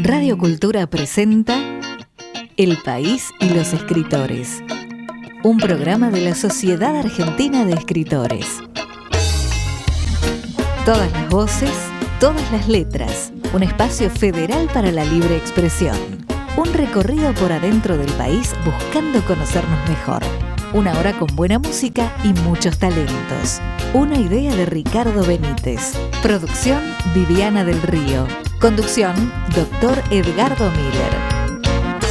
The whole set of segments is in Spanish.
Radio Cultura presenta El País y los Escritores, un programa de la Sociedad Argentina de Escritores. Todas las voces, todas las letras, un espacio federal para la libre expresión. Un recorrido por adentro del país buscando conocernos mejor. Una hora con buena música y muchos talentos. Una idea de Ricardo Benítez. Producción Viviana del Río. Conducción Dr. Edgardo Miller.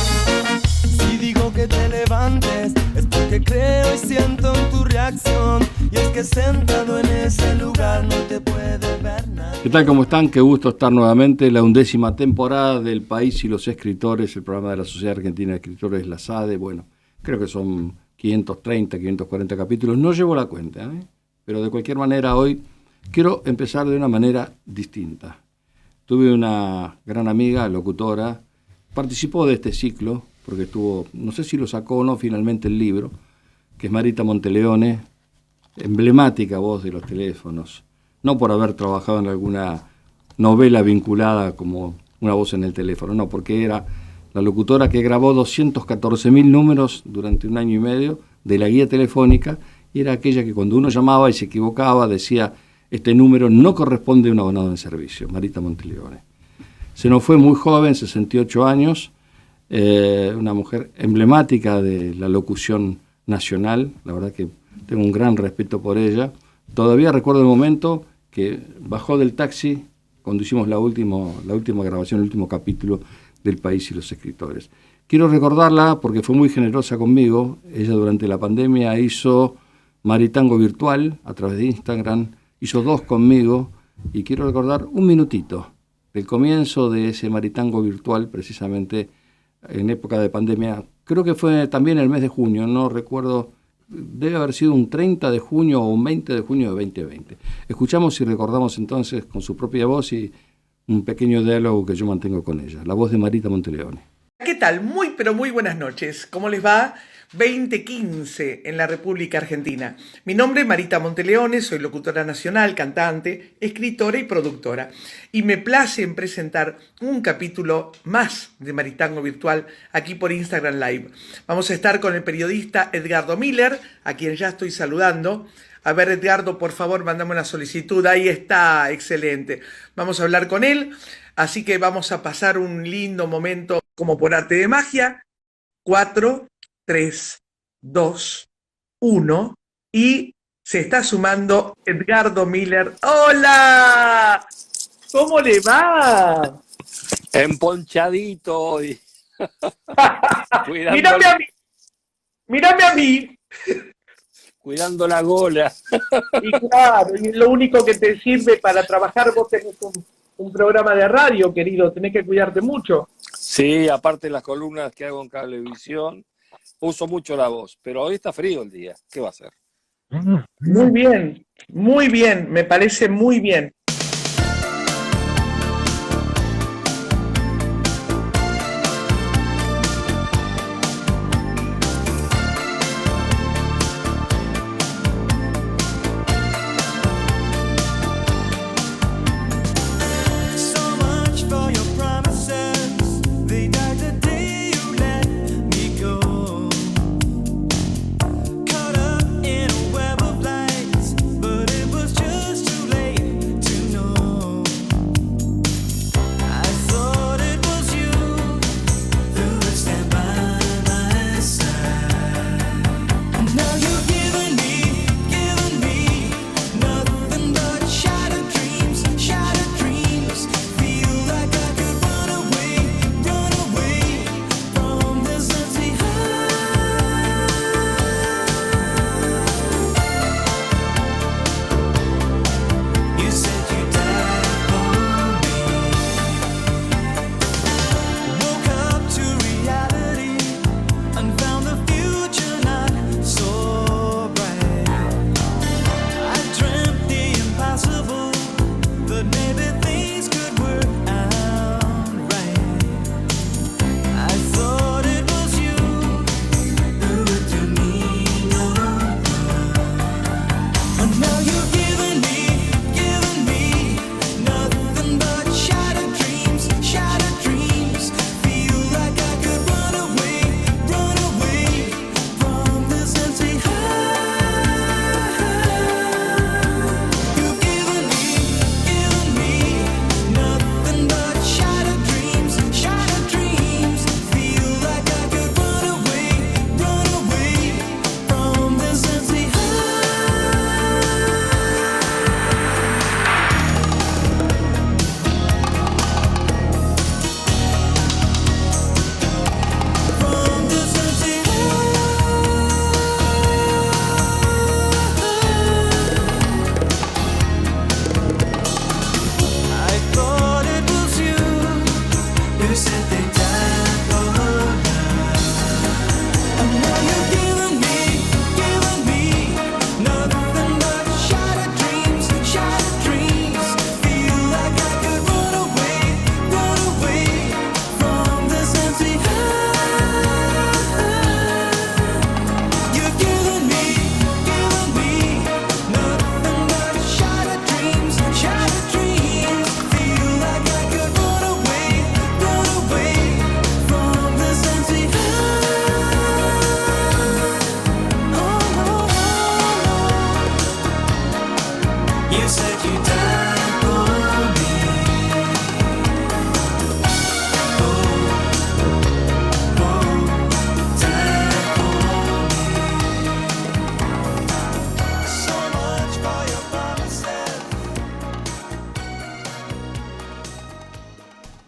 Si digo que te levantes es porque creo y siento en tu reacción. Y es que sentado en ese lugar no te puede ver nadie. ¿Qué tal? ¿Cómo están? Qué gusto estar nuevamente en la 11ª temporada del País y los Escritores, el programa de la Sociedad Argentina de Escritores, la SADE. Bueno, creo que son 530, 540 capítulos, no llevo la cuenta, pero de cualquier manera hoy quiero empezar de una manera distinta. Tuve una gran amiga, locutora, participó de este ciclo, porque estuvo, no sé si lo sacó o no finalmente el libro, que es Marita Monteleone, emblemática voz de los teléfonos, no por haber trabajado en alguna novela vinculada como una voz en el teléfono, no, porque era la locutora que grabó 214.000 números durante un año y medio de la guía telefónica, y era aquella que cuando uno llamaba y se equivocaba decía: este número no corresponde a un abonado en servicio. Marita Monteleone. Se nos fue muy joven, 68 años, una mujer emblemática de la locución nacional. La verdad que tengo un gran respeto por ella. Todavía recuerdo el momento que bajó del taxi cuando hicimos la última grabación, el último capítulo del País y los Escritores. Quiero recordarla porque fue muy generosa conmigo. Ella durante la pandemia hizo Maritango virtual a través de Instagram, hizo 2 conmigo, y quiero recordar un minutito del comienzo de ese Maritango virtual, precisamente en época de pandemia. Creo que fue también el mes de junio, no recuerdo, debe haber sido un 30 de junio o un 20 de junio de 2020. Escuchamos y recordamos entonces con su propia voz y un pequeño diálogo que yo mantengo con ella, la voz de Marita Monteleone. ¿Qué tal? Pero muy buenas noches. ¿Cómo les va? 2015 en la República Argentina. Mi nombre es Marita Monteleone, soy locutora nacional, cantante, escritora y productora. Y me place en presentar un capítulo más de Maritango Virtual aquí por Instagram Live. Vamos a estar con el periodista Edgardo Miller, a quien ya estoy saludando. A ver, Edgardo, por favor, mandame una solicitud. Ahí está, excelente. Vamos a hablar con él, así que vamos a pasar un lindo momento como por arte de magia. 4, 3, 2, 1 y se está sumando Edgardo Miller. ¡Hola! ¿Cómo le va? Emponchadito hoy. Mírame a mí. Cuidando la gola. Y claro, y lo único que te sirve para trabajar, vos tenés un programa de radio, querido, tenés que cuidarte mucho. Sí, aparte de las columnas que hago en Cablevisión, uso mucho la voz, pero hoy está frío el día. ¿Qué va a hacer? Muy bien, me parece muy bien. Caught up in a web of lights, but it was just too late.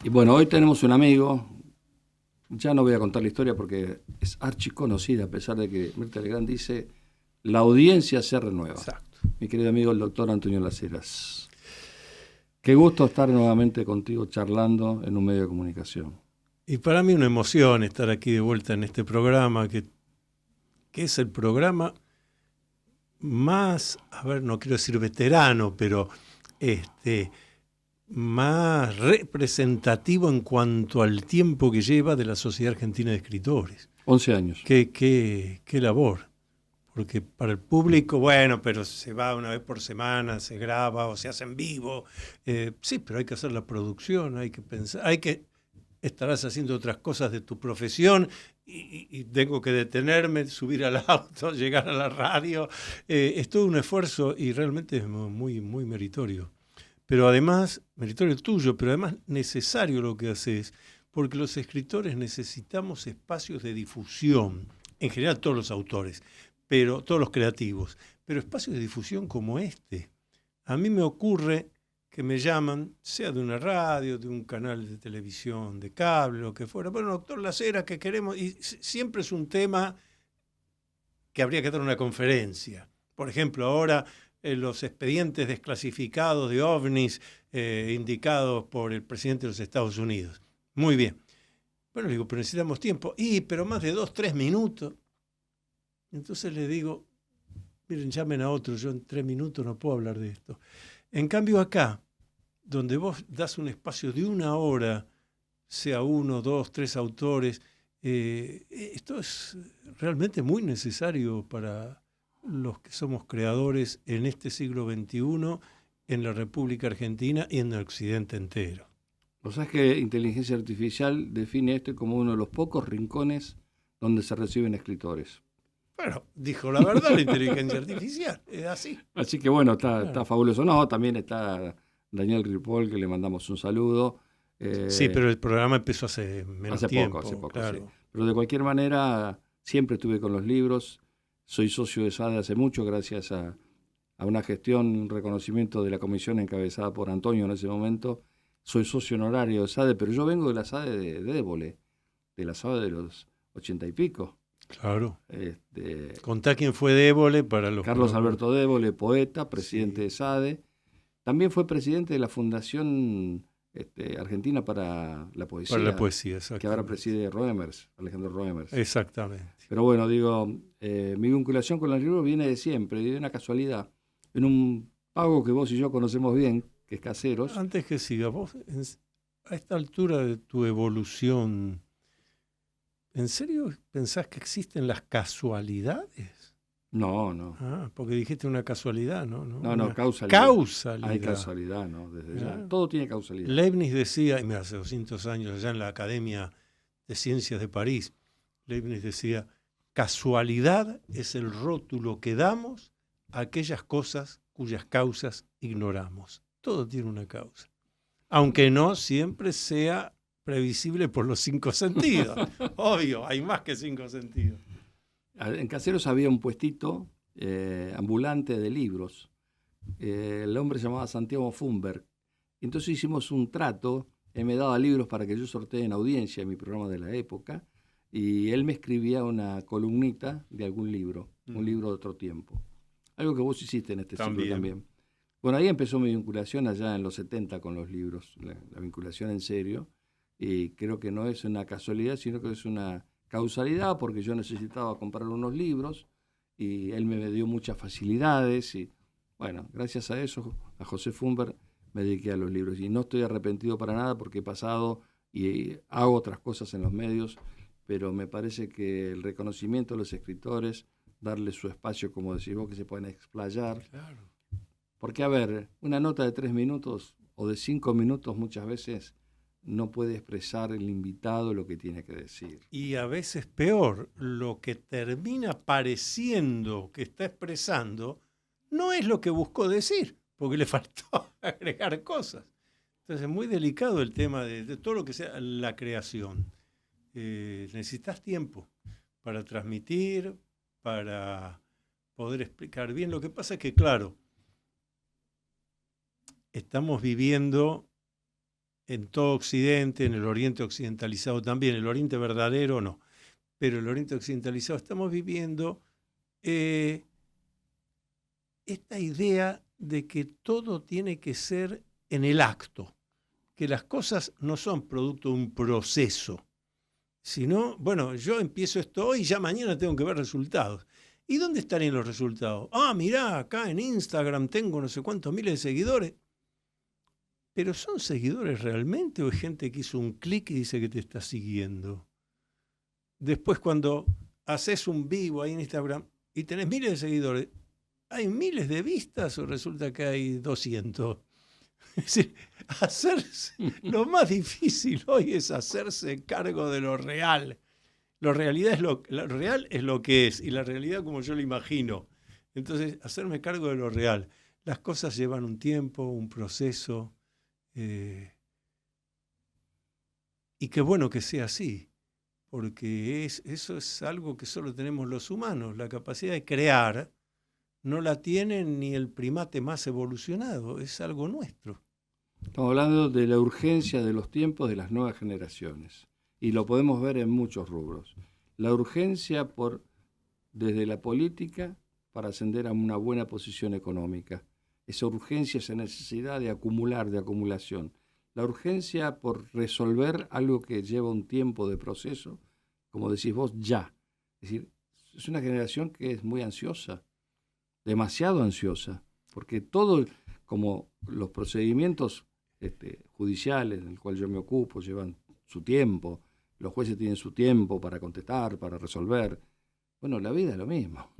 Y bueno, hoy tenemos un amigo, ya no voy a contar la historia porque es archiconocida, a pesar de que Mirta Legrand dice, la audiencia se renueva. Exacto. Mi querido amigo, el doctor Antonio Las Heras. Qué gusto estar nuevamente contigo charlando en un medio de comunicación. Y para mí una emoción estar aquí de vuelta en este programa, que es el programa más, a ver, no quiero decir veterano, pero más representativo en cuanto al tiempo que lleva de la Sociedad Argentina de Escritores. 11 años. Qué labor. Porque para el público, bueno, pero se va una vez por semana, se graba o se hace en vivo. Sí, pero hay que hacer la producción, hay que pensar, estarás haciendo otras cosas de tu profesión y tengo que detenerme, subir al auto, llegar a la radio. Es todo un esfuerzo y realmente es muy, muy meritorio. Pero además, meritorio tuyo, pero además necesario lo que haces, porque los escritores necesitamos espacios de difusión, en general todos los autores, pero todos los creativos, pero espacios de difusión como este. A mí me ocurre que me llaman, sea de una radio, de un canal de televisión, de cable, lo que fuera. Bueno, doctor Las Heras, que queremos, y siempre es un tema que habría que dar una conferencia. Por ejemplo, ahora los expedientes desclasificados de ovnis indicados por el presidente de los Estados Unidos. Muy bien. Bueno, le digo, pero necesitamos tiempo. Pero más de 2-3 minutos. Entonces le digo, miren, llamen a otro, yo en 3 minutos no puedo hablar de esto. En cambio acá, donde vos das un espacio de 1 hora, sea 1, 2, 3 autores, esto es realmente muy necesario para los que somos creadores en este siglo XXI, en la República Argentina y en el occidente entero. ¿Vos sabés que inteligencia artificial define este como uno de los pocos rincones donde se reciben escritores? Bueno, dijo la verdad la inteligencia artificial, es así. Así que bueno, está Claro. fabuloso. No, también está Daniel Ripoll, que le mandamos un saludo. Sí, pero el programa empezó hace menos tiempo. Hace poco, claro. sí. Pero de cualquier manera, siempre estuve con los libros. Soy socio de SADE hace mucho, gracias a una gestión, un reconocimiento de la comisión encabezada por Antonio en ese momento. Soy socio honorario de SADE, pero yo vengo de la SADE de Évole, de la SADE de los 80 y pico. Claro. Contá quién fue de Évole para los... Carlos Alberto Débole, poeta, presidente de SADE. También fue presidente de la Fundación Argentina para la Poesía. Para la poesía, exacto. Que ahora preside Roemers, Alejandro Roemers. Exactamente. Pero bueno, digo, mi vinculación con los libros viene de siempre, y de una casualidad. En un pago que vos y yo conocemos bien, que es Caseros. Antes que siga, vos, a esta altura de tu evolución, ¿en serio pensás que existen las casualidades? No. Porque dijiste una casualidad, ¿no? No, causalidad. Causalidad. Hay causalidad, ¿no? Desde ya. Todo tiene causalidad. Leibniz decía, y mira, hace 200 años allá en la Academia de Ciencias de París, Leibniz decía, casualidad es el rótulo que damos a aquellas cosas cuyas causas ignoramos. Todo tiene una causa. Aunque no siempre sea previsible por los 5 sentidos. Obvio, hay más que 5 sentidos. En Caseros había un puestito ambulante de libros. El hombre se llamaba Santiago Fumberg. Entonces hicimos un trato. Él me daba libros para que yo sortee en audiencia en mi programa de la época. Y él me escribía una columnita de algún libro, un libro de otro tiempo. Algo que vos hiciste en este ciclo también. Bueno, ahí empezó mi vinculación allá en los 70 con los libros, la vinculación en serio. Y creo que no es una casualidad, sino que es una causalidad, porque yo necesitaba comprar unos libros y él me dio muchas facilidades. Y bueno, gracias a eso, a José Fumberg, me dediqué a los libros. Y no estoy arrepentido para nada porque he pasado y hago otras cosas en los medios, pero me parece que el reconocimiento de los escritores, darle su espacio, como decís vos, que se pueden explayar. Claro. Porque, a ver, una nota de 3 minutos o de 5 minutos muchas veces no puede expresar el invitado lo que tiene que decir. Y a veces peor, lo que termina pareciendo que está expresando no es lo que buscó decir, porque le faltó agregar cosas. Entonces es muy delicado el tema de todo lo que sea la creación. Necesitas tiempo para transmitir, para poder explicar bien. Lo que pasa es que, claro, estamos viviendo en todo Occidente, en el Oriente occidentalizado también, el Oriente verdadero no, pero el Oriente occidentalizado estamos viviendo esta idea de que todo tiene que ser en el acto, que las cosas no son producto de un proceso, sino, bueno, yo empiezo esto hoy y ya mañana tengo que ver resultados. ¿Y dónde estarían los resultados? Ah, mirá, acá en Instagram tengo no sé cuántos miles de seguidores. ¿Pero son seguidores realmente o es gente que hizo un clic y dice que te está siguiendo? Después cuando haces un vivo ahí en Instagram y tenés miles de seguidores, ¿hay miles de vistas o resulta que hay 200? Es decir, lo más difícil hoy es hacerse cargo de lo real. Lo real es lo que es y la realidad como yo lo imagino. Entonces, hacerme cargo de lo real. Las cosas llevan un tiempo, un proceso. Y qué bueno que sea así, porque eso es algo que solo tenemos los humanos. La capacidad de crear no la tiene ni el primate más evolucionado, es algo nuestro. Estamos hablando de la urgencia de los tiempos de las nuevas generaciones y lo podemos ver en muchos rubros. La urgencia desde la política para ascender a una buena posición económica. Esa urgencia, esa necesidad de acumular, de acumulación. La urgencia por resolver algo que lleva un tiempo de proceso, como decís vos, ya. Es decir, es una generación que es muy ansiosa, demasiado ansiosa, porque todo, como los procedimientos judiciales del cual yo me ocupo, llevan su tiempo, los jueces tienen su tiempo para contestar, para resolver. Bueno, la vida es lo mismo,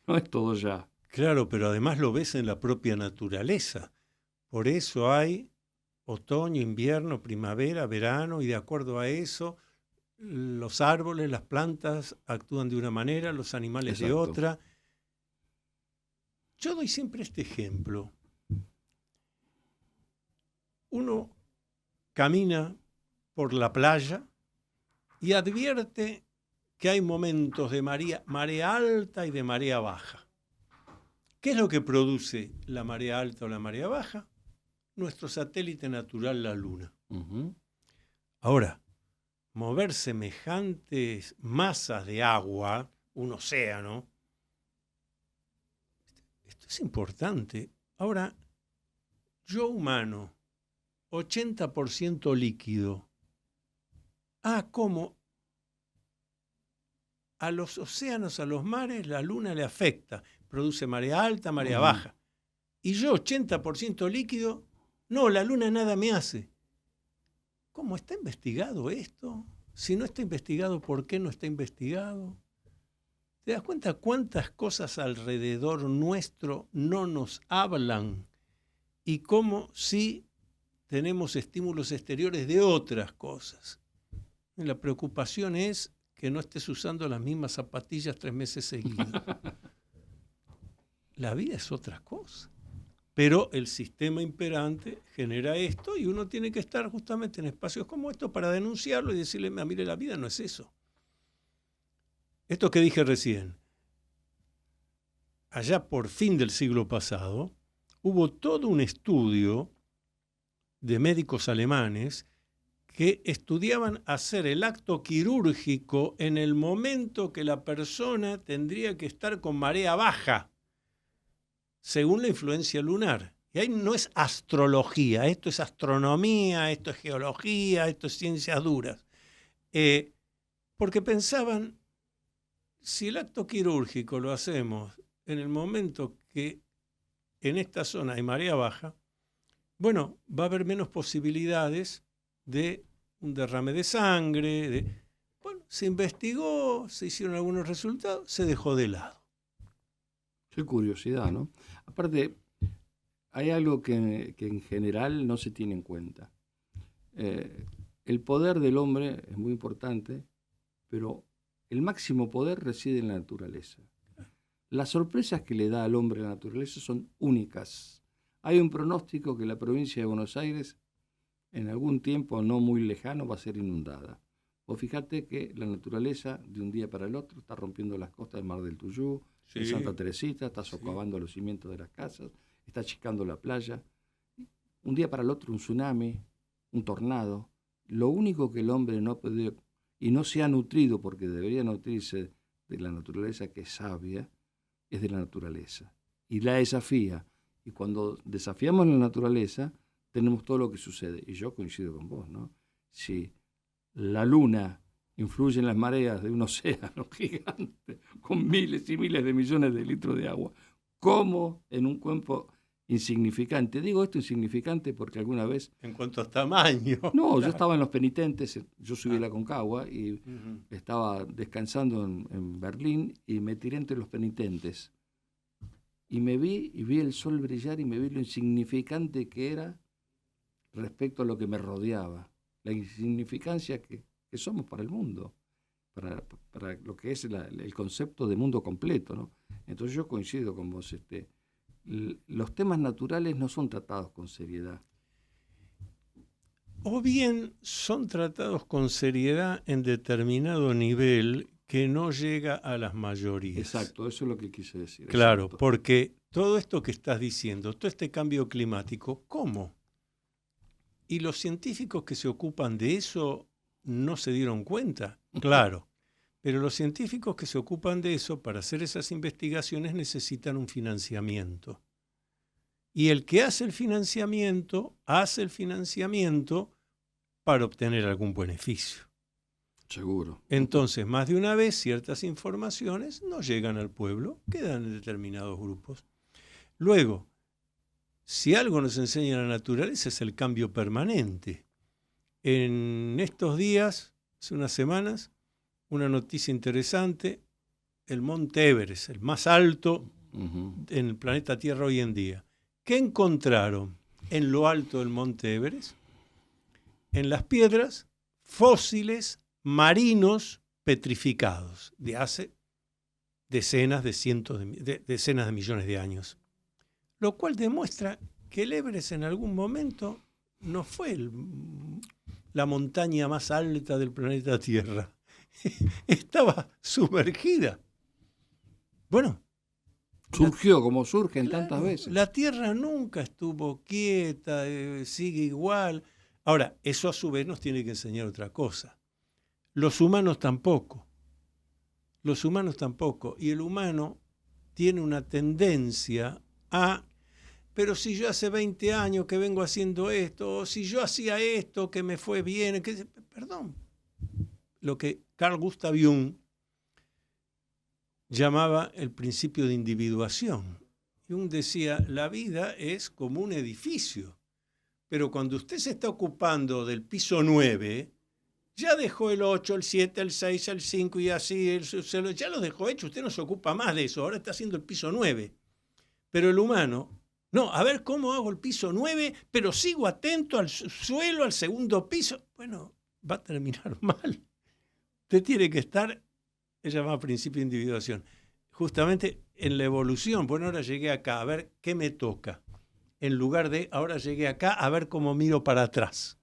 no es todo ya. Claro, pero además lo ves en la propia naturaleza. Por eso hay otoño, invierno, primavera, verano, y de acuerdo a eso, los árboles, las plantas actúan de una manera, los animales de otra. Yo doy siempre este ejemplo. Uno camina por la playa y advierte que hay momentos de marea alta y de marea baja. ¿Qué es lo que produce la marea alta o la marea baja? Nuestro satélite natural, la Luna. Uh-huh. Ahora, mover semejantes masas de agua, un océano, esto es importante. Ahora, yo humano, 80% líquido. ¿Cómo? A los océanos, a los mares, la Luna le afecta. Produce marea alta, marea baja. Y yo, 80% líquido, no, la Luna nada me hace. ¿Cómo está investigado esto? Si no está investigado, ¿por qué no está investigado? ¿Te das cuenta cuántas cosas alrededor nuestro no nos hablan? Y cómo sí tenemos estímulos exteriores de otras cosas. Y la preocupación es que no estés usando las mismas zapatillas 3 meses seguidos. La vida es otra cosa. Pero el sistema imperante genera esto y uno tiene que estar justamente en espacios como estos para denunciarlo y decirle, mire, la vida no es eso. Esto que dije recién, allá por fin del siglo pasado, hubo todo un estudio de médicos alemanes que estudiaban hacer el acto quirúrgico en el momento que la persona tendría que estar con marea baja, según la influencia lunar. Y ahí no es astrología, esto es astronomía, esto es geología, esto es ciencias duras. Porque pensaban, si el acto quirúrgico lo hacemos en el momento que en esta zona hay marea baja, bueno, va a haber menos posibilidades de un derrame de sangre. Bueno, se investigó, se hicieron algunos resultados, se dejó de lado. Qué curiosidad, ¿no? Aparte, hay algo que en general no se tiene en cuenta. El poder del hombre es muy importante, pero el máximo poder reside en la naturaleza. Las sorpresas que le da al hombre la naturaleza son únicas. Hay un pronóstico que la provincia de Buenos Aires, en algún tiempo no muy lejano, va a ser inundada. Vos fíjate que la naturaleza, de un día para el otro, está rompiendo las costas del Mar del Tuyú, Sí. en Santa Teresita, está socavando los cimientos de las casas, está achicando la playa. Un día para el otro un tsunami, un tornado. Lo único que el hombre no ha podido y no se ha nutrido, porque debería nutrirse de la naturaleza, que es sabia, es de la naturaleza. Y la desafía. Y cuando desafiamos la naturaleza, tenemos todo lo que sucede. Y yo coincido con vos, ¿no? Si la luna influye en las mareas de un océano gigante, con miles y miles de millones de litros de agua, ¿cómo en un cuerpo insignificante? Digo esto insignificante porque alguna vez... En cuanto a tamaño. No, yo estaba en Los Penitentes, yo subí la Concagua y estaba descansando en Berlín y me tiré entre Los Penitentes. Y vi el sol brillar y me vi lo insignificante que era respecto a lo que me rodeaba. La insignificancia que somos para el mundo, para lo que es el concepto de mundo completo, ¿no? Entonces yo coincido con vos. Los temas naturales no son tratados con seriedad. O bien son tratados con seriedad en determinado nivel que no llega a las mayorías. Exacto, eso es lo que quise decir. Claro, exacto. porque todo esto que estás diciendo, todo este cambio climático, ¿cómo? Y los científicos que se ocupan de eso no se dieron cuenta, claro. Pero los científicos que se ocupan de eso, para hacer esas investigaciones, necesitan un financiamiento. Y el que hace el financiamiento para obtener algún beneficio. Seguro. Entonces, más de una vez, ciertas informaciones no llegan al pueblo, quedan en determinados grupos. Luego, si algo nos enseña la naturaleza es el cambio permanente. En estos días, hace unas semanas, una noticia interesante, el Monte Everest, el más alto en el planeta Tierra hoy en día. ¿Qué encontraron en lo alto del Monte Everest? En las piedras, fósiles marinos petrificados de hace decenas de millones de años. Lo cual demuestra que el Everest en algún momento no fue la montaña más alta del planeta Tierra. Estaba sumergida. Bueno. Surgió como surgen tantas veces. La Tierra nunca estuvo quieta, sigue igual. Ahora, eso a su vez nos tiene que enseñar otra cosa. Los humanos tampoco. Y el humano tiene una tendencia a, pero si yo hace 20 años que vengo haciendo esto, o si yo hacía esto que me fue bien, perdón. Lo que Carl Gustav Jung llamaba el principio de individuación. Jung decía, la vida es como un edificio, pero cuando usted se está ocupando del piso 9, ya dejó el 8, el 7, el 6, el 5 y así, ya lo dejó hecho, usted no se ocupa más de eso, ahora está haciendo el piso 9. Pero el humano, no, a ver cómo hago el piso 9, pero sigo atento al suelo, al segundo piso. Bueno, va a terminar mal. Usted tiene que estar, es llamado principio de individuación, justamente en la evolución. Bueno, ahora llegué acá, a ver qué me toca. En lugar de, ahora llegué acá, a ver cómo miro para atrás.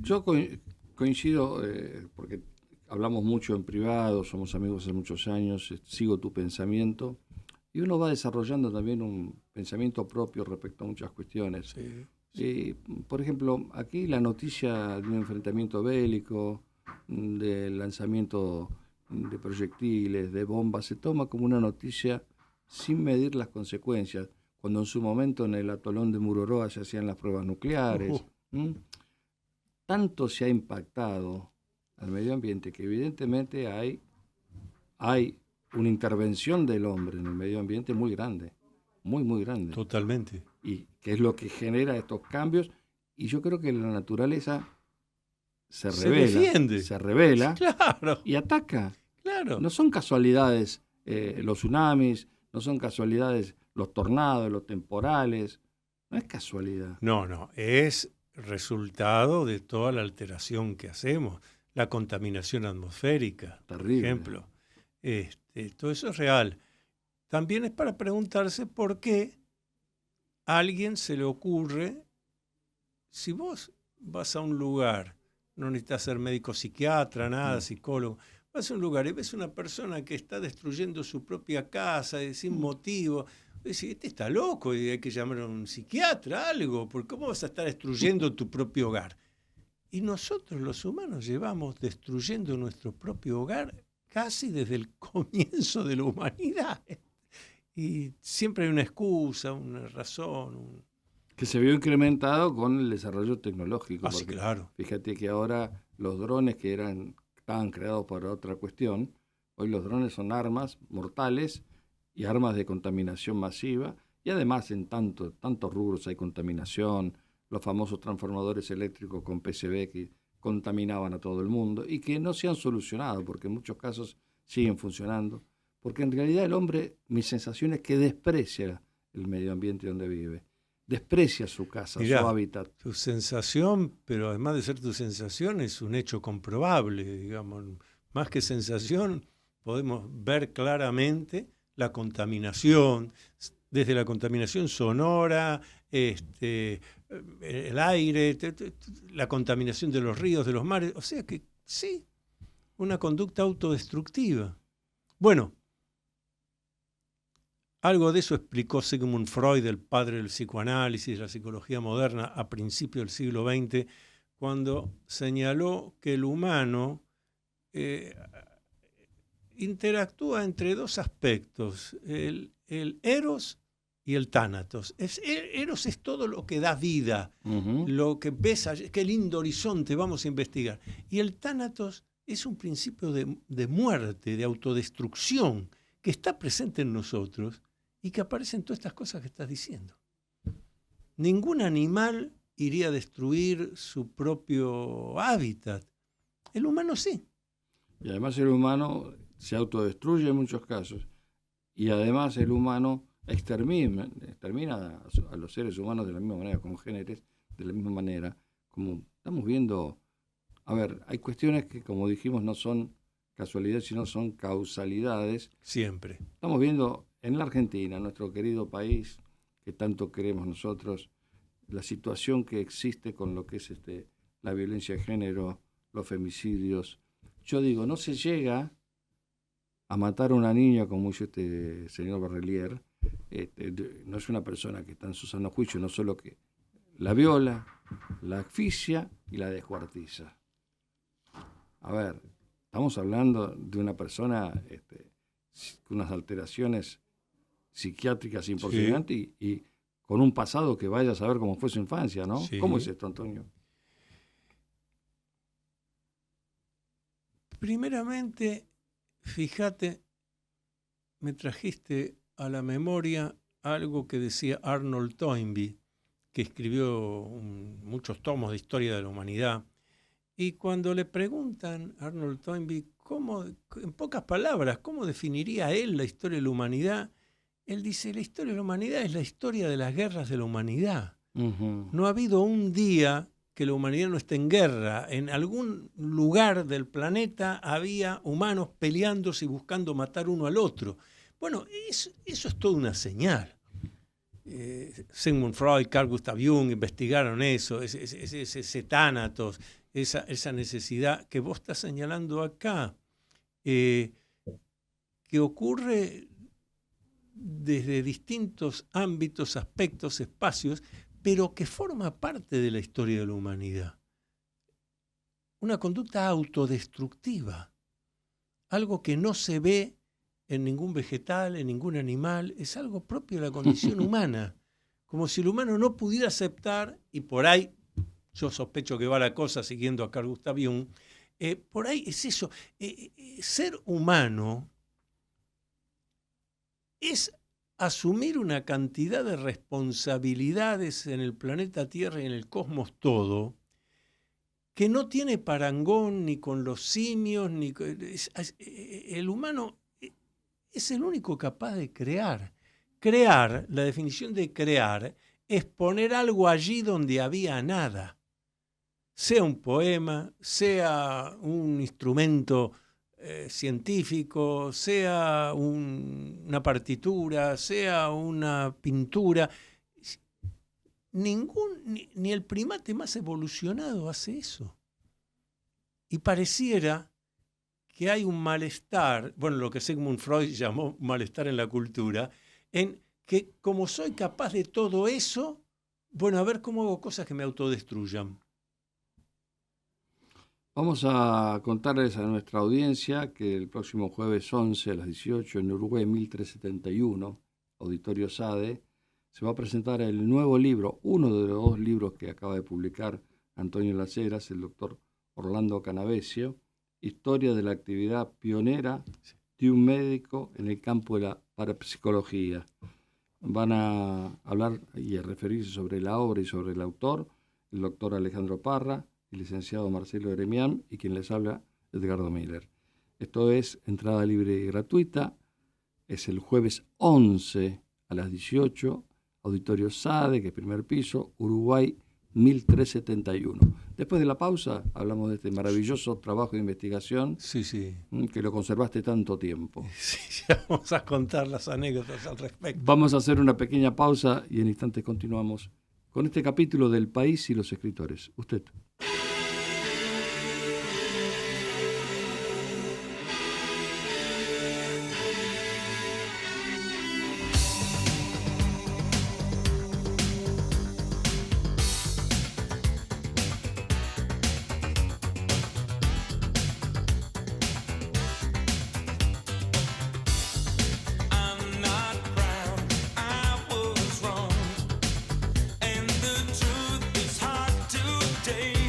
Yo coincido, porque hablamos mucho en privado, somos amigos hace muchos años, sigo tu pensamiento, y uno va desarrollando también un pensamiento propio respecto a muchas cuestiones. Sí. Por ejemplo, aquí la noticia de un enfrentamiento bélico, del lanzamiento de proyectiles, de bombas, se toma como una noticia sin medir las consecuencias, cuando en su momento en el atolón de Mururoa se hacían las pruebas nucleares. Tanto se ha impactado al medio ambiente que evidentemente hay una intervención del hombre en el medio ambiente muy grande, muy grande. Totalmente. Y que es lo que genera estos cambios, y yo creo que la naturaleza se defiende, se revela, claro, y ataca. Claro. No son casualidades los tsunamis, no son casualidades los tornados, los temporales, no es casualidad. No, es resultado de toda la alteración que hacemos, la contaminación atmosférica, terrible, por ejemplo. Todo eso es real. También es para preguntarse por qué a alguien se le ocurre, si vos vas a un lugar, no necesitas ser médico psiquiatra, nada, psicólogo, vas a un lugar y ves una persona que está destruyendo su propia casa sin motivo, decís, este está loco y hay que llamar a un psiquiatra, algo, porque ¿cómo vas a estar destruyendo tu propio hogar? Y nosotros los humanos llevamos destruyendo nuestro propio hogar casi desde el comienzo de la humanidad. Y siempre hay una excusa, una razón. Que se vio incrementado con el desarrollo tecnológico. Sí, claro. Fíjate que ahora los drones que estaban creados para otra cuestión, hoy los drones son armas mortales y armas de contaminación masiva. Y además en tantos rubros hay contaminación, los famosos transformadores eléctricos con PCB que contaminaban a todo el mundo y que no se han solucionado porque en muchos casos siguen funcionando. Porque en realidad el hombre, mi sensación es que desprecia el medio ambiente donde vive. Desprecia su casa, Mirá, su hábitat. Tu sensación, pero además de ser tu sensación, es un hecho comprobable, digamos. Más que sensación, podemos ver claramente la contaminación, desde la contaminación sonora, el aire, la contaminación de los ríos, de los mares. O sea que sí, una conducta autodestructiva. Bueno, algo de eso explicó Sigmund Freud, el padre del psicoanálisis, de la psicología moderna, a principios del siglo XX, cuando señaló que el humano interactúa entre dos aspectos, el eros y el tánatos. Eros es todo lo que da vida, lo que ves, qué lindo horizonte, vamos a investigar. Y el tánatos es un principio de muerte, de autodestrucción, que está presente en nosotros y que aparecen todas estas cosas que estás diciendo. Ningún animal iría a destruir su propio hábitat. El humano sí. Y además el humano se autodestruye en muchos casos. Y además el humano extermina a los seres humanos de la misma manera, congéneres, de la misma manera. Como estamos viendo, a ver, hay cuestiones que, como dijimos, no son casualidades, sino son causalidades. Siempre. Estamos viendo en la Argentina, nuestro querido país, que tanto queremos nosotros, la situación que existe con lo que es la violencia de género, los femicidios. Yo digo, no se llega a matar a una niña como hizo este señor Barrelier. No es una persona que está en su sano juicio, no solo que la viola, la asfixia y la descuartiza. A ver, estamos hablando de una persona con unas alteraciones psiquiátricas impresionantes, sí, y con un pasado que vaya a saber cómo fue su infancia, ¿no? Sí. ¿Cómo es esto, Antonio? Primeramente, fíjate, me trajiste a la memoria algo que decía Arnold Toynbee, que escribió muchos tomos de historia de la humanidad. Y cuando le preguntan a Arnold Toynbee, en pocas palabras, ¿cómo definiría él la historia de la humanidad? Él dice, la historia de la humanidad es la historia de las guerras de la humanidad. Uh-huh. No ha habido un día que la humanidad no esté en guerra. En algún lugar del planeta había humanos peleándose y buscando matar uno al otro. Bueno, eso es toda una señal. Sigmund Freud, Carl Gustav Jung investigaron eso, ese tánatos, esa necesidad que vos estás señalando acá, que ocurre desde distintos ámbitos, aspectos, espacios, pero que forma parte de la historia de la humanidad. Una conducta autodestructiva, algo que no se ve en ningún vegetal, en ningún animal, es algo propio de la condición humana, como si el humano no pudiera aceptar, y por ahí, yo sospecho que va la cosa siguiendo a Carl Gustav Jung, por ahí es eso, ser humano es asumir una cantidad de responsabilidades en el planeta Tierra y en el cosmos todo, que no tiene parangón ni con los simios, el humano es el único capaz de crear. Crear, la definición de crear, es poner algo allí donde había nada. Sea un poema, sea un instrumento científico, sea una partitura, sea una pintura. Ni el primate más evolucionado hace eso. Y pareciera que hay un malestar, bueno, lo que Sigmund Freud llamó malestar en la cultura, en que como soy capaz de todo eso, bueno, a ver cómo hago cosas que me autodestruyan. Vamos a contarles a nuestra audiencia que el próximo jueves 11 a las 18 en Uruguay 1371, Auditorio SADE, se va a presentar el nuevo libro, uno de los 2 libros que acaba de publicar Antonio Las Heras, el doctor Orlando Canavesio, Historia de la actividad pionera de un médico en el campo de la parapsicología. Van a hablar y a referirse sobre la obra y sobre el autor, el doctor Alejandro Parra, el licenciado Marcelo Eremián y quien les habla, Edgardo Miller. Esto es entrada libre y gratuita, es el jueves 11 a las 18, Auditorio SADE, que es primer piso, Uruguay 1371. Después de la pausa hablamos de este maravilloso trabajo de investigación que lo conservaste tanto tiempo. Sí, ya vamos a contar las anécdotas al respecto. Vamos a hacer una pequeña pausa y en instantes continuamos con este capítulo del país y los escritores. Usted. Day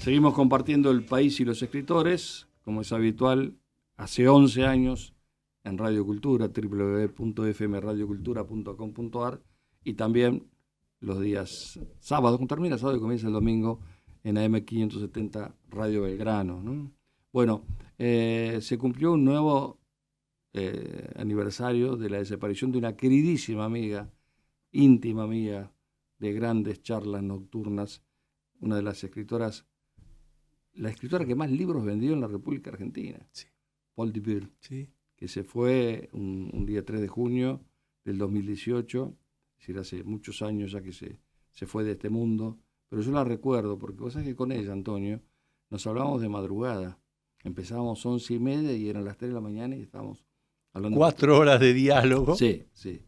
Seguimos compartiendo el país y los escritores, como es habitual, hace 11 años en Radio Cultura, www.fmradiocultura.com.ar, y también los días sábados, cuando termina el sábado y comienza el domingo, en AM 570 Radio Belgrano, ¿no? Bueno, se cumplió un nuevo aniversario de la desaparición de una queridísima amiga, íntima amiga, de grandes charlas nocturnas, una de las escritoras, la escritora que más libros vendió en la República Argentina, Sí. Paul Dupuy, Sí. que se fue un día 3 de junio del 2018, es decir, hace muchos años ya que se fue de este mundo, pero yo la recuerdo, porque vos sabés que con ella, Antonio, nos hablábamos de madrugada, empezábamos 11:30 y eran las 3 de la mañana y estábamos hablando. 4 horas de diálogo. Sí, sí,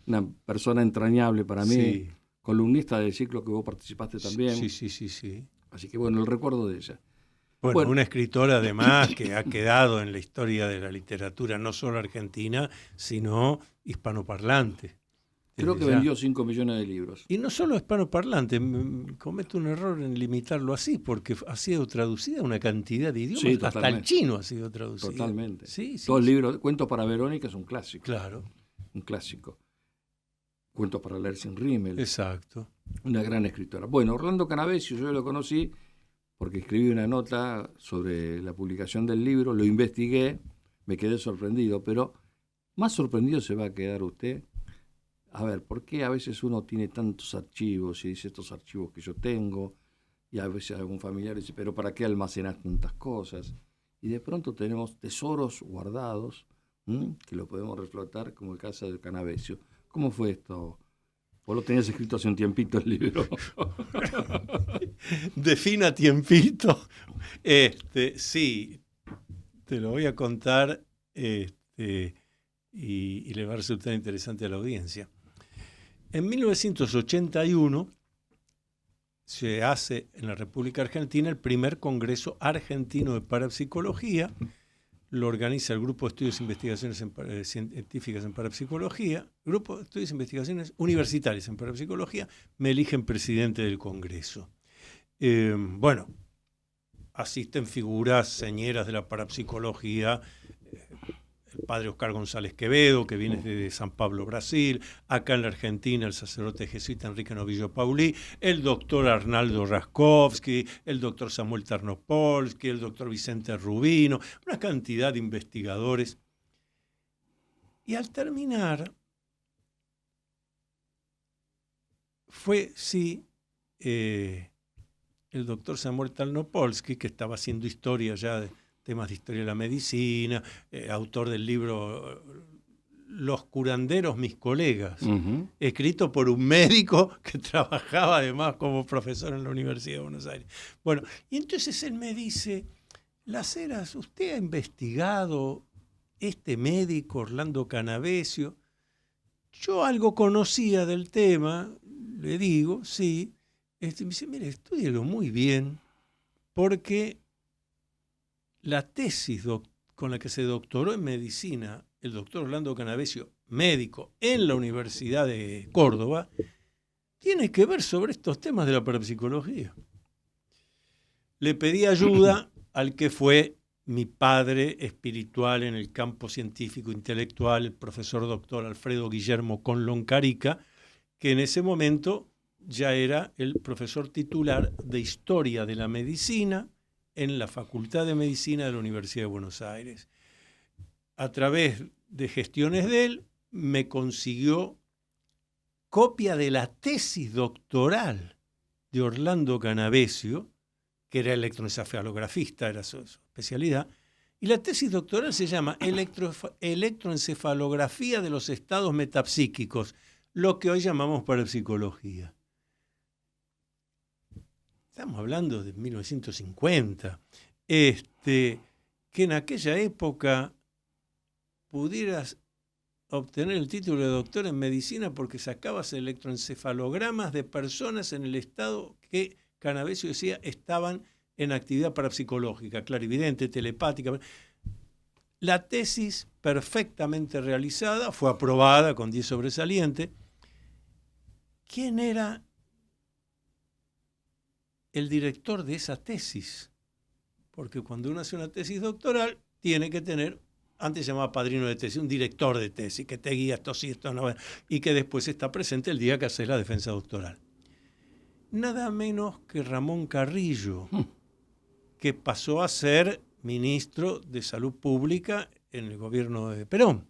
una persona entrañable para mí, Sí. columnista del ciclo que vos participaste también, Sí. así que bueno, el recuerdo de ella. Bueno, una escritora además que ha quedado en la historia de la literatura, no solo argentina, sino hispanoparlante. Creo que desde ya. vendió 5 millones de libros. Y no solo hispanoparlante, cometo un error en limitarlo así, porque ha sido traducida a una cantidad de idiomas, Sí, hasta el totalmente. chino ha sido traducido. Totalmente. Sí. Todo el libro, Cuentos para Verónica, es un clásico. Claro, Un clásico. Cuentos para leer sin rímel. exacto. Una gran escritora. Bueno, Orlando Canavesio, yo lo conocí porque escribí una nota sobre la publicación del libro, lo investigué, me quedé sorprendido, pero más sorprendido se va a quedar usted. A ver, ¿por qué a veces uno tiene tantos archivos y dice estos archivos que yo tengo? Y a veces algún familiar dice, pero ¿para qué almacenar tantas cosas? Y de pronto tenemos tesoros guardados, que lo podemos reflotar, como el caso del Canavesio. ¿Cómo fue esto? Vos lo tenías escrito hace un tiempito el libro. Defina tiempito. Sí, te lo voy a contar y le va a resultar interesante a la audiencia. En 1981 se hace en la República Argentina el primer Congreso Argentino de Parapsicología. Lo organiza el Grupo de Estudios e Investigaciones Científicas en Parapsicología, Grupo de Estudios e Investigaciones Universitarias en Parapsicología, me eligen presidente del Congreso. Bueno, asisten figuras señeras de la parapsicología, el padre Oscar González Quevedo, que viene de San Pablo, Brasil, acá en la Argentina el sacerdote jesuita Enrique Novillo Paulí, el doctor Arnaldo Raskowski, el doctor Samuel Tarnopolsky, el doctor Vicente Rubino, una cantidad de investigadores. Y al terminar, fue, sí, el doctor Samuel Tarnopolsky, que estaba haciendo historia ya de temas de historia de la medicina, autor del libro Los curanderos, mis colegas, escrito por un médico que trabajaba además como profesor en la Universidad de Buenos Aires. Bueno, y entonces él me dice, Las Heras, ¿usted ha investigado este médico Orlando Canavesio? Yo algo conocía del tema, le digo, sí. Me dice, mire, estúdielo muy bien, porque la tesis con la que se doctoró en medicina el doctor Orlando Canavesio, médico en la Universidad de Córdoba, tiene que ver sobre estos temas de la parapsicología. Le pedí ayuda al que fue mi padre espiritual en el campo científico intelectual, el profesor doctor Alfredo Guillermo Conlon Carica, que en ese momento ya era el profesor titular de Historia de la Medicina en la Facultad de Medicina de la Universidad de Buenos Aires. A través de gestiones de él, me consiguió copia de la tesis doctoral de Orlando Canavesio, que era electroencefalografista, era su especialidad, y la tesis doctoral se llama Electroencefalografía de los estados metapsíquicos, lo que hoy llamamos parapsicología. Estamos hablando de 1950, que en aquella época pudieras obtener el título de doctor en medicina porque sacabas electroencefalogramas de personas en el estado que Canavesio decía estaban en actividad parapsicológica, clarividente, telepática. La tesis perfectamente realizada, fue aprobada con 10 sobresalientes. ¿Quién era el director de esa tesis. Porque cuando uno hace una tesis doctoral, tiene que tener, antes se llamaba padrino de tesis, un director de tesis, que te guía esto sí, esto no, y que después está presente el día que haces la defensa doctoral. Nada menos que Ramón Carrillo, que pasó a ser ministro de Salud Pública en el gobierno de Perón.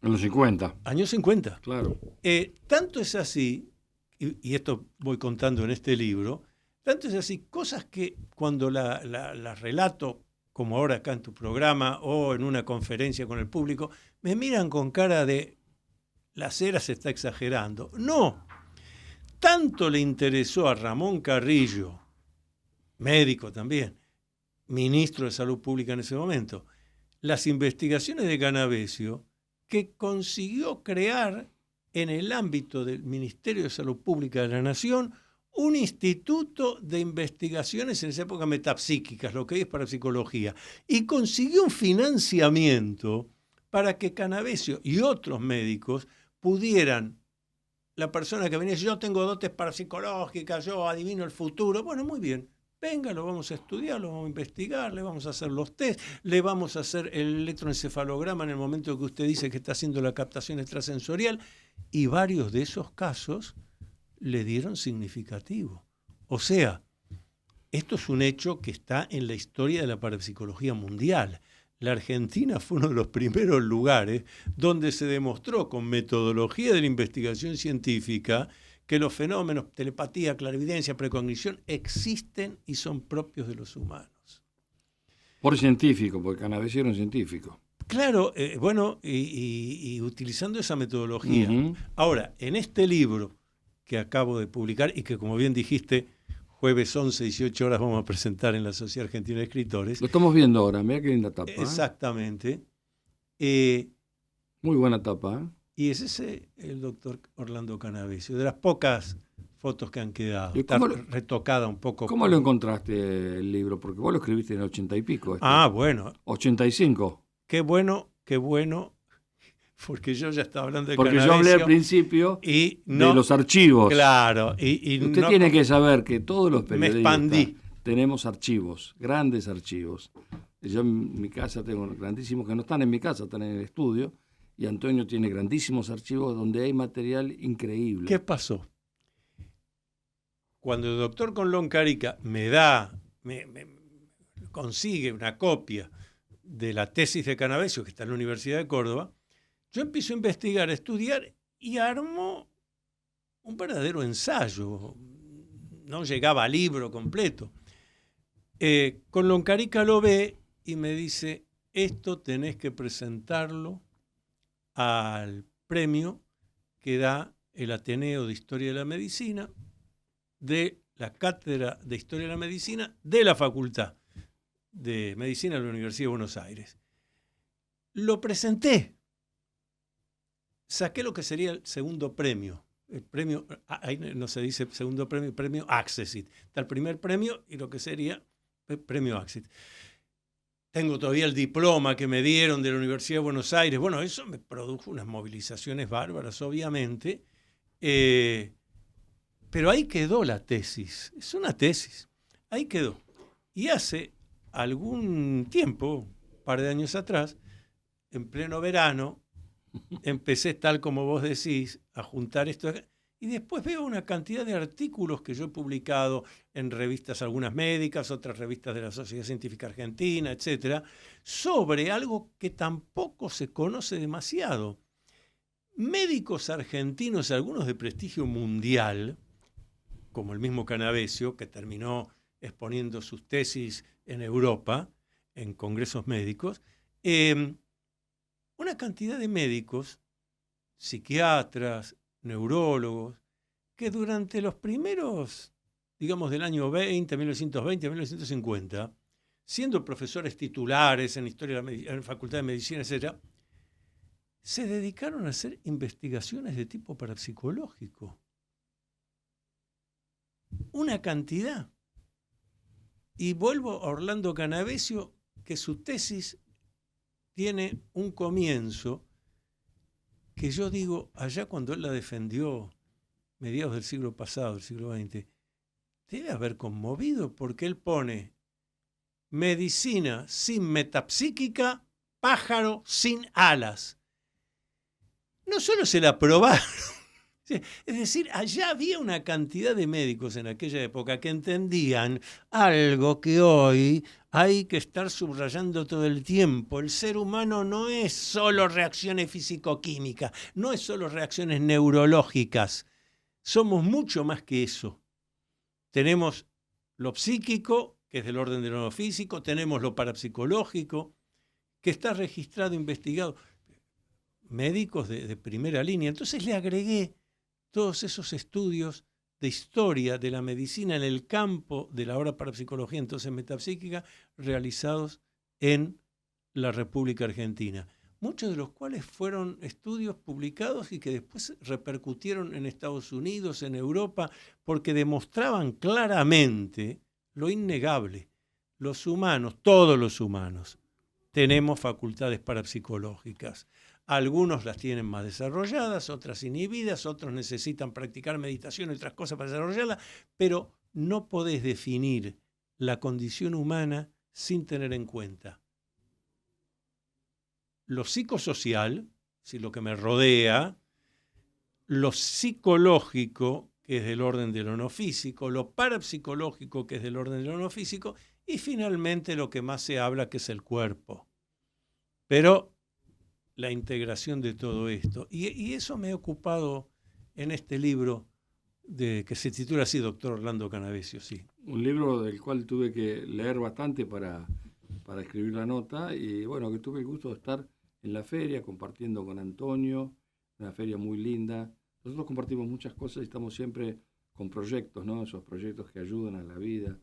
En los 50. Años 50. Claro. Tanto es así, y esto voy contando en este libro, tanto es así, cosas que cuando las relato, como ahora acá en tu programa o en una conferencia con el público, me miran con cara de la cera se está exagerando. No, tanto le interesó a Ramón Carrillo, médico también, ministro de Salud Pública en ese momento, las investigaciones de Canavesio, que consiguió crear en el ámbito del Ministerio de Salud Pública de la Nación un instituto de investigaciones en esa época metapsíquicas, lo que hoy es parapsicología, y consiguió un financiamiento para que Canavesio y otros médicos pudieran, la persona que venía, yo tengo dotes parapsicológicas, yo adivino el futuro, bueno, muy bien, venga, lo vamos a estudiar, lo vamos a investigar, le vamos a hacer los test, le vamos a hacer el electroencefalograma en el momento que usted dice que está haciendo la captación extrasensorial, y varios de esos casos le dieron significativo. O sea, esto es un hecho que está en la historia de la parapsicología mundial. La Argentina fue uno de los primeros lugares donde se demostró con metodología de la investigación científica que los fenómenos, telepatía, clarividencia, precognición, existen y son propios de los humanos. Por científico, porque Canavesio era un científico. Claro, bueno, y utilizando esa metodología. Uh-huh. Ahora, en este libro que acabo de publicar y que, como bien dijiste, jueves 11, 18 horas vamos a presentar en la Sociedad Argentina de Escritores. Lo estamos viendo ahora, mira qué linda tapa. Exactamente. Muy buena tapa. Y es ese el doctor Orlando Canavesio, de las pocas fotos que han quedado. Está retocada un poco. ¿Cómo lo encontraste el libro? Porque vos lo escribiste en el 80 y pico. Bueno. 85. Qué bueno, porque yo ya estaba hablando de Porque Canavesio. yo hablé al principio de los archivos. Claro. Usted tiene que saber que todos los periodistas me expandí. Tenemos archivos, grandes archivos. Yo en mi casa tengo grandísimos, que no están en mi casa, están en el estudio, y Antonio tiene grandísimos archivos donde hay material increíble. ¿Qué pasó? Cuando el doctor Conlón Carica me consigue una copia de la tesis de Canavesio, que está en la Universidad de Córdoba, yo empiezo a investigar, a estudiar, y armo un verdadero ensayo. No llegaba al libro completo. Conlón Carica lo ve y me dice, esto tenés que presentarlo al premio que da el Ateneo de Historia de la Medicina, de la Cátedra de Historia de la Medicina de la Facultad de Medicina de la Universidad de Buenos Aires. Lo presenté. Saqué lo que sería el segundo premio. El premio, ahí no se dice segundo premio, premio Accessit. Está el primer premio y lo que sería el premio Accessit. Tengo todavía el diploma que me dieron de la Universidad de Buenos Aires. Bueno, eso me produjo unas movilizaciones bárbaras, obviamente. Pero ahí quedó la tesis. Es una tesis. Ahí quedó. Y hace algún tiempo, un par de años atrás, en pleno verano, empecé, tal como vos decís, a juntar esto. Y después veo una cantidad de artículos que yo he publicado en revistas, algunas médicas, otras revistas de la Sociedad Científica Argentina, etcétera, sobre algo que tampoco se conoce demasiado. Médicos argentinos, algunos de prestigio mundial, como el mismo Canavesio, que terminó exponiendo sus tesis en Europa, en congresos médicos, una cantidad de médicos, psiquiatras, neurólogos, que durante los primeros, digamos, del año 1920, 1950, siendo profesores titulares en Historia de la en Facultad de Medicina, etc., se dedicaron a hacer investigaciones de tipo parapsicológico. Una cantidad. Y vuelvo a Orlando Canavesio, que su tesis tiene un comienzo que yo digo, allá cuando él la defendió, mediados del siglo pasado, del siglo XX, debe haber conmovido, porque él pone medicina sin metapsíquica, pájaro sin alas. No solo se la aprobaron, es decir, allá había una cantidad de médicos en aquella época que entendían algo que hoy hay que estar subrayando todo el tiempo. El ser humano no es solo reacciones físico-químicas, no es solo reacciones neurológicas. Somos mucho más que eso. Tenemos lo psíquico, que es del orden de lo físico, tenemos lo parapsicológico, que está registrado, investigado. Médicos de primera línea. Entonces le agregué todos esos estudios de historia de la medicina en el campo de la ahora parapsicología, entonces metapsíquica, realizados en la República Argentina. Muchos de los cuales fueron estudios publicados y que después repercutieron en Estados Unidos, en Europa, porque demostraban claramente lo innegable. Los humanos, todos los humanos, tenemos facultades parapsicológicas. Algunos las tienen más desarrolladas, otras inhibidas, otros necesitan practicar meditación y otras cosas para desarrollarlas, pero no podés definir la condición humana sin tener en cuenta lo psicosocial, si lo que me rodea, lo psicológico, que es del orden de lo no físico, lo parapsicológico, que es del orden de lo no físico, y finalmente lo que más se habla, que es el cuerpo. Pero la integración de todo esto. Y eso me ha ocupado en este libro que se titula así, Doctor Orlando Canavesio, sí. Un libro del cual tuve que leer bastante para escribir la nota, y bueno, que tuve el gusto de estar en la feria compartiendo con Antonio, una feria muy linda. Nosotros compartimos muchas cosas y estamos siempre con proyectos, ¿no? Esos proyectos que ayudan a la vida.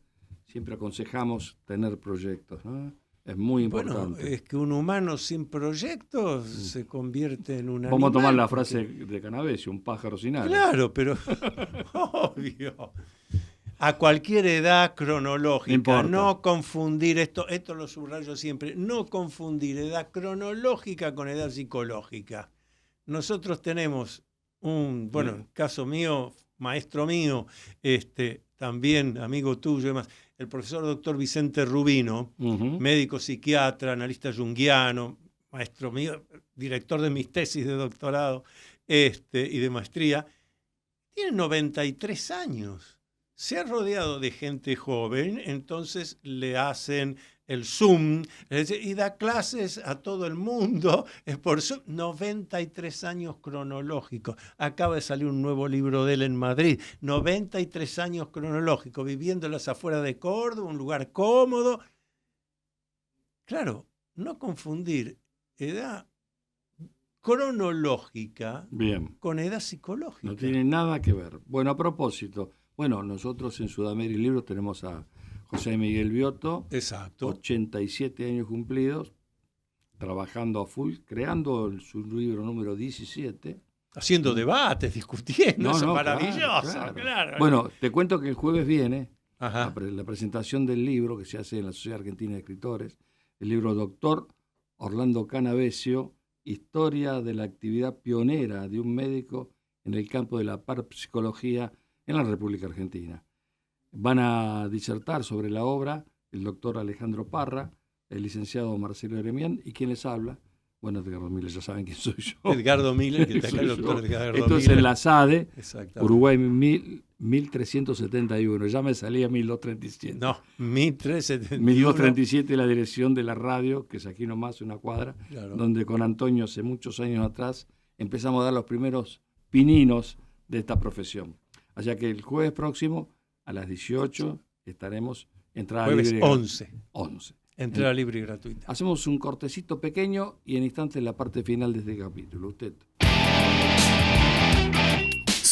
Siempre aconsejamos tener proyectos, ¿no? Es muy importante. Bueno, es que un humano sin proyectos se convierte en un animal. Vamos a tomar la frase de Canavesio, un pájaro sin alas. Claro, pero obvio. A cualquier edad cronológica, no confundir esto lo subrayo siempre, no confundir edad cronológica con edad psicológica. Nosotros tenemos en caso mío, maestro mío, también amigo tuyo y demás, el profesor doctor Vicente Rubino, médico psiquiatra, analista junguiano, maestro mío, director de mis tesis de doctorado y de maestría, tiene 93 años. Se ha rodeado de gente joven, entonces le hacen el Zoom y da clases a todo el mundo por Zoom. 93 años cronológicos. Acaba de salir un nuevo libro de él en Madrid. 93 años cronológicos, viviendo en las afueras de Córdoba, un lugar cómodo. Claro, no confundir edad cronológica con edad psicológica. No tiene nada que ver. Bueno, a propósito, nosotros en Sudamérica Libros tenemos a José Miguel Biotto, exacto, 87 años cumplidos, trabajando a full, creando su libro número 17. Haciendo debates, discutiendo, eso es maravilloso. Claro. Bueno, te cuento que el jueves viene la presentación del libro que se hace en la Sociedad Argentina de Escritores, el libro Doctor Orlando Canavesio, Historia de la actividad pionera de un médico en el campo de la parapsicología en la República Argentina. Van a disertar sobre la obra el doctor Alejandro Parra, el licenciado Marcelo Eremián y quien les habla. Bueno, Edgardo Miller, ya saben quién soy yo. Edgardo Miller, que está acá el doctor Edgardo Esto Miller. es en la SADE, Uruguay 1371. Ya me salía 1237. No, 1371. 1237 la dirección de la radio, que es aquí nomás, una cuadra, donde con Antonio hace muchos años atrás empezamos a dar los primeros pininos de esta profesión. O sea que el jueves próximo, a las 18, estaremos entrada jueves libre. 11. Entrada libre y gratuita. Hacemos un cortecito pequeño y en instantes la parte final de este capítulo. Usted.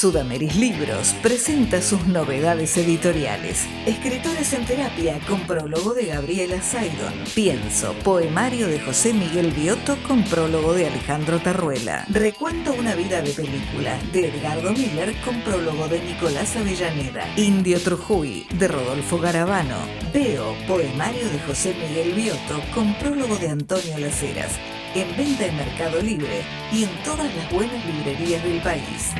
Sudameris Libros presenta sus novedades editoriales. Escritores en terapia con prólogo de Gabriela Saidon. Pienso, poemario de José Miguel Biotto con prólogo de Alejandro Tarruela. Recuento una vida de película de Edgardo Miller con prólogo de Nicolás Avellaneda. Indio Trujuy de Rodolfo Garavano. Veo, poemario de José Miguel Biotto con prólogo de Antonio Laceras. En venta en Mercado Libre y en todas las buenas librerías del país.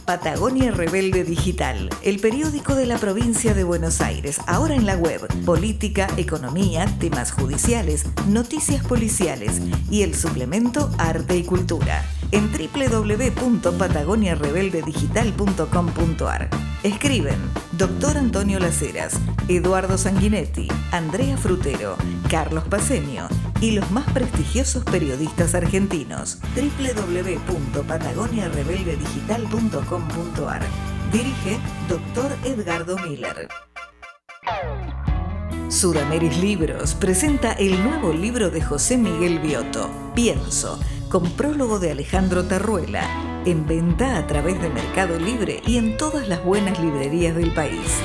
Patagonia Rebelde Digital, el periódico de la provincia de Buenos Aires, ahora en la web. Política, economía, temas judiciales, noticias policiales y el suplemento Arte y Cultura. En www.patagoniarebeldedigital.com.ar. Escriben Dr. Antonio Laceras, Eduardo Sanguinetti, Andrea Frutero, Carlos Paceño y los más prestigiosos periodistas argentinos. www.patagoniarebeldedigital.com.ar. Dirige Dr. Edgardo Miller. Sudameris Libros presenta el nuevo libro de José Miguel Biotto, Pienso, con prólogo de Alejandro Tarruela, en venta a través de Mercado Libre y en todas las buenas librerías del país.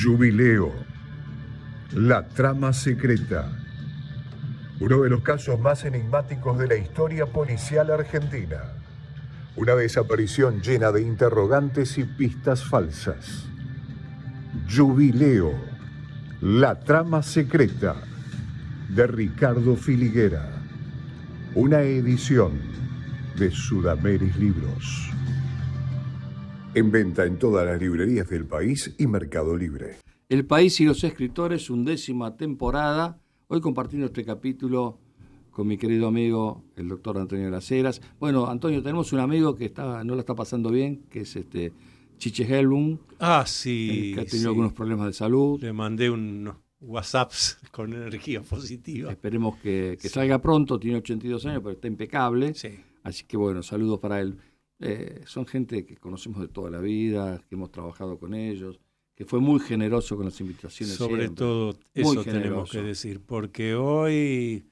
Jubileo. La trama secreta. Uno de los casos más enigmáticos de la historia policial argentina. Una desaparición llena de interrogantes y pistas falsas. Jubileo. La trama secreta. De Ricardo Filiguera. Una edición de Sudameris Libros. En venta en todas las librerías del país y Mercado Libre. El País y los Escritores, 11ª temporada. Hoy compartiendo este capítulo con mi querido amigo, el doctor Antonio Laceras. Bueno, Antonio, tenemos un amigo que no la está pasando bien, que es Chiche Helblum. Ah, sí. Que ha tenido algunos problemas de salud. Le mandé unos WhatsApps con energía positiva. Esperemos que salga pronto, tiene 82 años, pero está impecable. Sí. Así que bueno, saludos para él. Son gente que conocemos de toda la vida, que hemos trabajado con ellos, que fue muy generoso con las invitaciones. Sobre siempre. todo eso tenemos que decir, porque hoy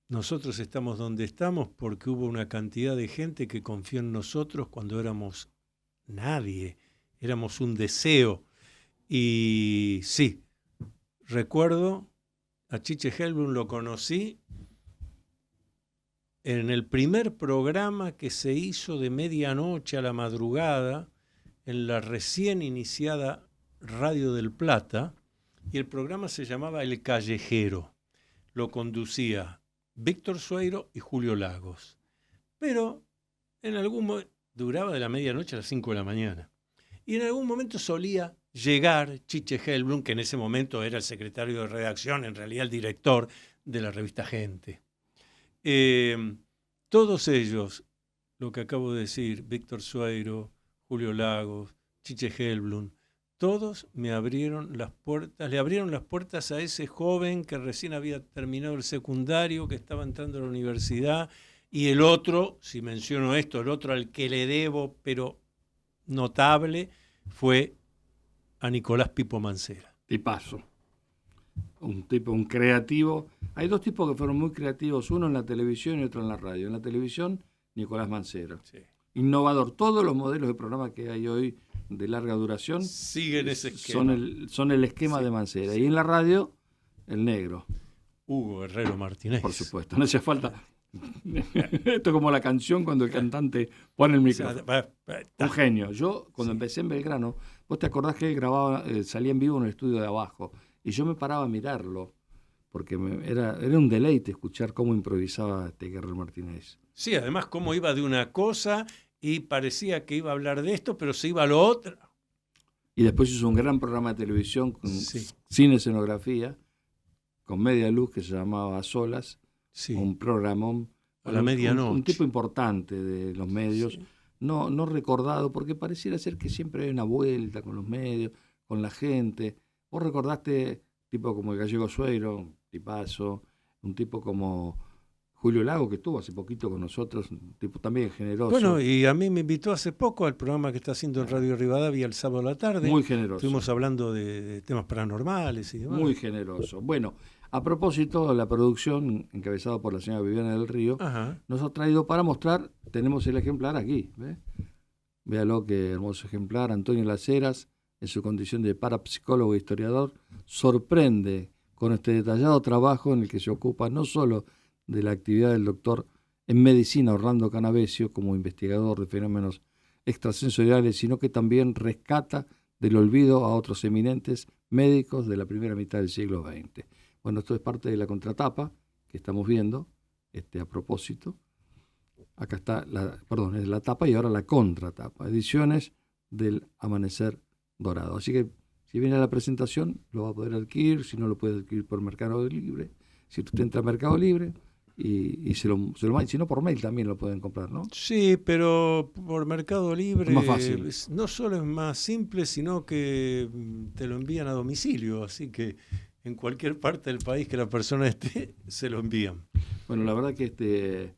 nosotros estamos donde estamos porque hubo una cantidad de gente que confió en nosotros cuando éramos nadie, éramos un deseo. Y sí, recuerdo a Chiche Helblum, lo conocí en el primer programa que se hizo de medianoche a la madrugada en la recién iniciada Radio del Plata, y el programa se llamaba El Callejero. Lo conducía Víctor Sueiro y Julio Lagos. Pero en algún momento duraba de la medianoche a las 5 de la mañana. Y en algún momento solía llegar Chiche Helblum, que en ese momento era el secretario de redacción, en realidad el director de la revista Gente. Todos ellos, lo que acabo de decir, Víctor Sueiro, Julio Lagos, Chiche Helblum, todos me abrieron las puertas, le abrieron las puertas a ese joven que recién había terminado el secundario, que estaba entrando a la universidad, y el otro, si menciono esto, el otro al que le debo, pero notable, fue a Nicolás Pipo Mancera. Tipazo. Un creativo. Hay dos tipos que fueron muy creativos, uno en la televisión y otro en la radio. En la televisión, Nicolás Mancera. Sí. Innovador. Todos los modelos de programa que hay hoy de larga duración siguen ese esquema. Son el esquema de Mancera. Sí. Y en la radio, el negro. Hugo Herrero Martínez. Por supuesto, no hace falta. Esto es como la canción cuando el cantante pone el micrófono. Un genio. Yo, cuando empecé en Belgrano, vos te acordás que él grababa, salía en vivo en el estudio de abajo, y yo me paraba a mirarlo, porque era un deleite escuchar cómo improvisaba Guerrero Martínez. Sí, además cómo iba de una cosa y parecía que iba a hablar de esto, pero se iba a lo otro. Y después hizo un gran programa de televisión sin escenografía, con media luz, que se llamaba A Solas, un programón. A la medianoche. Un tipo importante de los medios, no recordado, porque pareciera ser que siempre hay una vuelta con los medios, con la gente. Vos recordaste tipo como el Gallego Sueiro, un tipazo, un tipo como Julio Lago, que estuvo hace poquito con nosotros, un tipo también generoso. Bueno, y a mí me invitó hace poco al programa que está haciendo en Radio Rivadavia el sábado a la tarde. Muy generoso. Estuvimos hablando de temas paranormales y demás. Muy generoso. Bueno, a propósito, la producción, encabezada por la señora Viviana del Río, nos ha traído para mostrar, tenemos el ejemplar aquí, ¿ve? Véalo, qué hermoso ejemplar. Antonio Laceras, en su condición de parapsicólogo e historiador, sorprende con este detallado trabajo en el que se ocupa no solo de la actividad del doctor en medicina Orlando Canavesio como investigador de fenómenos extrasensoriales, sino que también rescata del olvido a otros eminentes médicos de la primera mitad del siglo XX. Bueno, esto es parte de la contratapa que estamos viendo, a propósito. Acá está, es la tapa y ahora la contratapa. Ediciones del Amanecer Dorado. Así que si viene a la presentación, lo va a poder adquirir. Si no, lo puede adquirir por Mercado Libre. Si usted entra a Mercado Libre y se lo manda. Si no, por mail también lo pueden comprar, ¿no? Sí, pero por Mercado Libre Es más fácil. No solo es más simple, sino que te lo envían a domicilio. Así que en cualquier parte del país que la persona esté, se lo envían. Bueno, la verdad que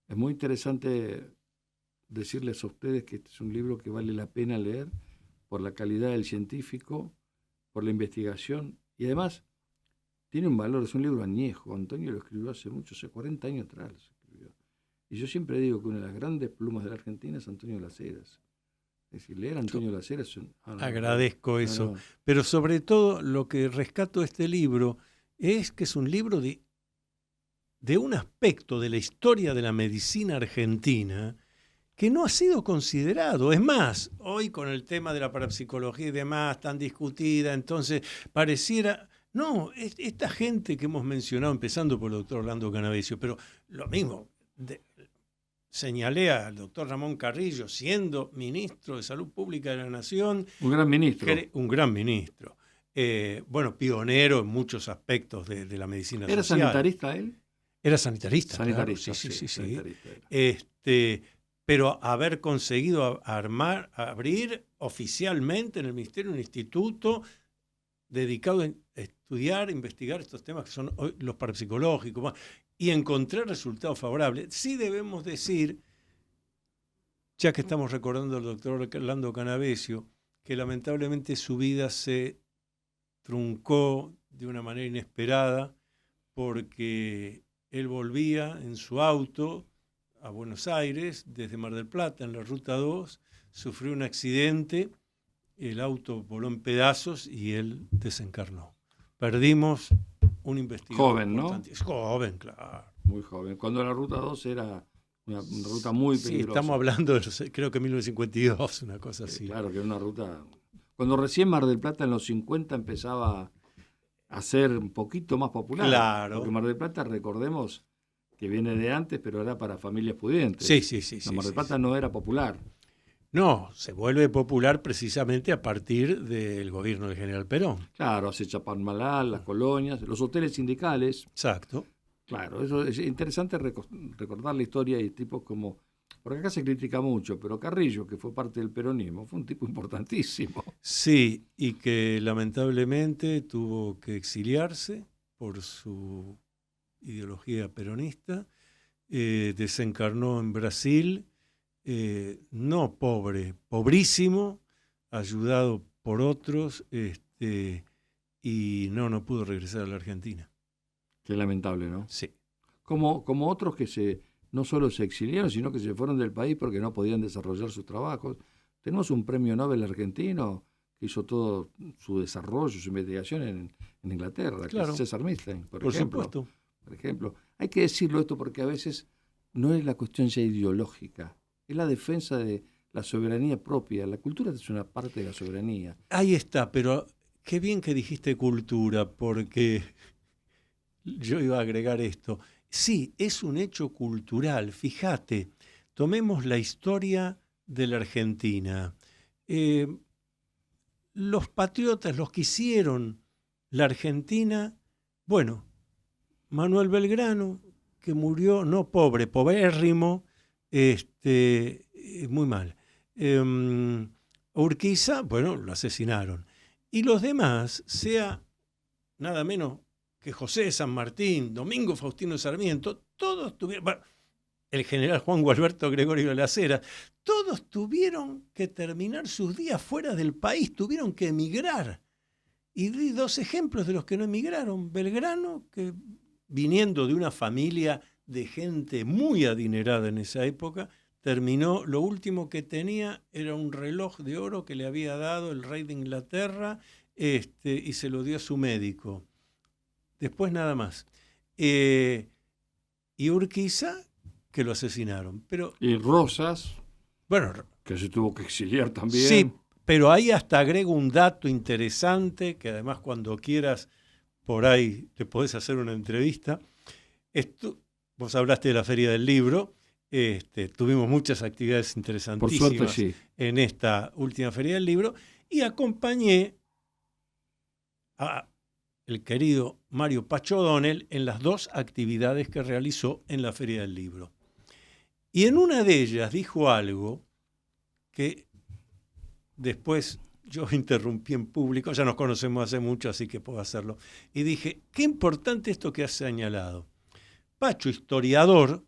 es muy interesante decirles a ustedes que este es un libro que vale la pena leer por la calidad del científico, por la investigación y además tiene un valor, es un libro añejo. Antonio lo escribió hace mucho, hace 40 años atrás lo escribió. Y yo siempre digo que una de las grandes plumas de la Argentina es Antonio Las Heras. Es decir, leer a Antonio Las Heras agradezco eso. Pero sobre todo lo que rescato de este libro es que es un libro de un aspecto de la historia de la medicina argentina que no ha sido considerado. Es más, hoy con el tema de la parapsicología y demás tan discutida, entonces pareciera... No, esta gente que hemos mencionado, empezando por el doctor Orlando Canavesio, pero lo mismo, señalé al doctor Ramón Carrillo, siendo ministro de Salud Pública de la Nación. Un gran ministro. Un gran ministro. Bueno, pionero en muchos aspectos de la medicina social. ¿Era sanitarista él? Era sanitarista. Sanitarista, claro, sí. Sanitarista pero haber conseguido abrir oficialmente en el Ministerio un instituto dedicado a estudiar, investigar estos temas que son hoy los parapsicológicos y encontrar resultados favorables. Sí debemos decir, ya que estamos recordando al doctor Orlando Canavesio, que lamentablemente su vida se truncó de una manera inesperada porque él volvía en su auto a Buenos Aires desde Mar del Plata en la Ruta 2, sufrió un accidente, el auto voló en pedazos y él desencarnó. Perdimos un investigador. Joven, ¿no? Joven, claro. Muy joven. Cuando la Ruta 2 era una ruta muy peligrosa. Sí, estamos hablando de, creo que 1952, una cosa así. Claro, que era una ruta... Cuando recién Mar del Plata en los 50 empezaba a ser un poquito más popular. Claro. Porque Mar del Plata, recordemos, que viene de antes, pero era para familias pudientes. Sí. Mar del Plata no era popular. No, se vuelve popular precisamente a partir del gobierno del general Perón. Claro, hace Chapadmalal, las colonias, los hoteles sindicales. Exacto. Claro, eso es interesante recordar la historia de tipos como... Porque acá se critica mucho, pero Carrillo, que fue parte del peronismo, fue un tipo importantísimo. Sí, y que lamentablemente tuvo que exiliarse por su ideología peronista, desencarnó en Brasil, no pobre, pobrísimo, ayudado por otros, y no pudo regresar a la Argentina. Qué lamentable, ¿no? Sí. Como otros que no solo se exiliaron, sino que se fueron del país porque no podían desarrollar sus trabajos. Tenemos un premio Nobel argentino que hizo todo su desarrollo, su investigación en Inglaterra, claro. Que es César Milstein, por ejemplo. Supuesto. Por ejemplo, hay que decirlo esto porque a veces no es la cuestión ya ideológica, es la defensa de la soberanía propia. La cultura es una parte de la soberanía. Ahí está, pero qué bien que dijiste cultura, porque yo iba a agregar esto. Sí, es un hecho cultural. Fíjate, tomemos la historia de la Argentina. Los patriotas, los que hicieron la Argentina, bueno, Manuel Belgrano, que murió, no pobre, pobérrimo, muy mal. Urquiza, bueno, lo asesinaron. Y los demás, sea nada menos que José de San Martín, Domingo Faustino Sarmiento, todos tuvieron, bueno, el general Juan Gualberto Gregorio de las Heras, todos tuvieron que terminar sus días fuera del país, tuvieron que emigrar. Y di dos ejemplos de los que no emigraron. Belgrano, que viniendo de una familia de gente muy adinerada en esa época, terminó, lo último que tenía era un reloj de oro que le había dado el rey de Inglaterra, y se lo dio a su médico. Después nada más. Y Urquiza, que lo asesinaron. Pero, y Rosas, bueno, que se tuvo que exiliar también. Sí, pero ahí hasta agrego un dato interesante, que además cuando quieras, por ahí te podés hacer una entrevista. Vos hablaste de la Feria del Libro, Tuvimos muchas actividades interesantísimas Por suerte, sí. en esta última Feria del Libro y acompañé a el querido Mario Pacho O'Donnell en las 2 actividades que realizó en la Feria del Libro. Y en una de ellas dijo algo que después yo interrumpí en público, ya nos conocemos hace mucho, así que puedo hacerlo. Y dije, qué importante esto que has señalado. Pacho, historiador,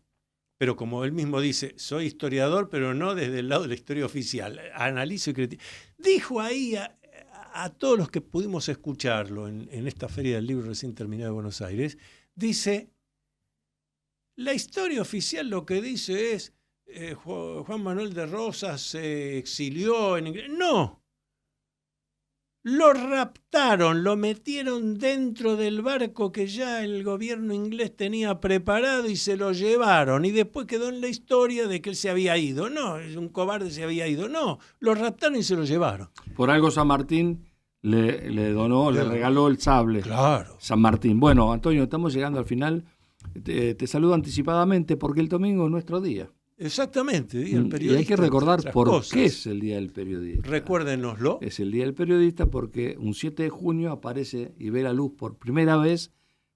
pero como él mismo dice, soy historiador, pero no desde el lado de la historia oficial, analizo y critico. Dijo ahí a todos los que pudimos escucharlo en esta Feria del Libro recién terminada de Buenos Aires, dice, la historia oficial lo que dice es, Juan Manuel de Rosas se exilió en Inglaterra. No. Lo raptaron, lo metieron dentro del barco que ya el gobierno inglés tenía preparado y se lo llevaron. Y después quedó en la historia de que él se había ido. No, un cobarde se había ido. No, lo raptaron y se lo llevaron. Por algo San Martín le regaló el sable. Claro. San Martín. Bueno, Antonio, estamos llegando al final. Te saludo anticipadamente porque el domingo es nuestro día. Exactamente, Día del Periodista. Y hay que recordar por cosas. qué es el Día del Periodista. Recuérdenoslo. Es el Día del Periodista porque un 7 de junio aparece y ve la luz por primera vez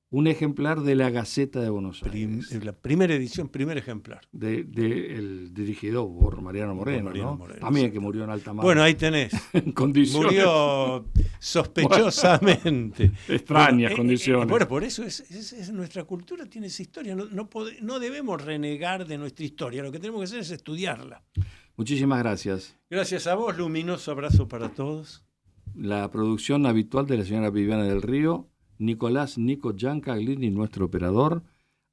un ejemplar de la Gaceta de Buenos Aires. La primera edición, primer ejemplar. El dirigido por Mariano Moreno, ¿no? Moreno, también sí. que murió en alta mar. Bueno, ahí tenés. En condiciones. Murió sospechosamente. Extrañas condiciones. Bueno, por eso es nuestra cultura tiene esa historia. No debemos renegar de nuestra historia. Lo que tenemos que hacer es estudiarla. Muchísimas gracias. Gracias a vos, luminoso abrazo para todos. La producción habitual de la señora Viviana del Río, Nicolás Nico Giancaglini, nuestro operador,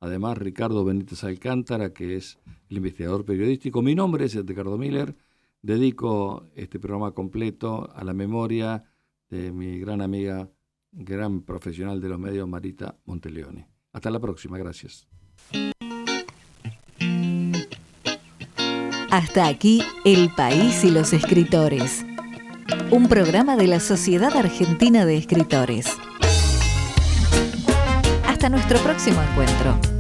además Ricardo Benítez Alcántara, que es el investigador periodístico. Mi nombre es Edgardo Miller, dedico este programa completo a la memoria de mi gran amiga, gran profesional de los medios, Marita Monteleone. Hasta la próxima, gracias. Hasta aquí El País y los Escritores, un programa de la Sociedad Argentina de Escritores. Hasta nuestro próximo encuentro.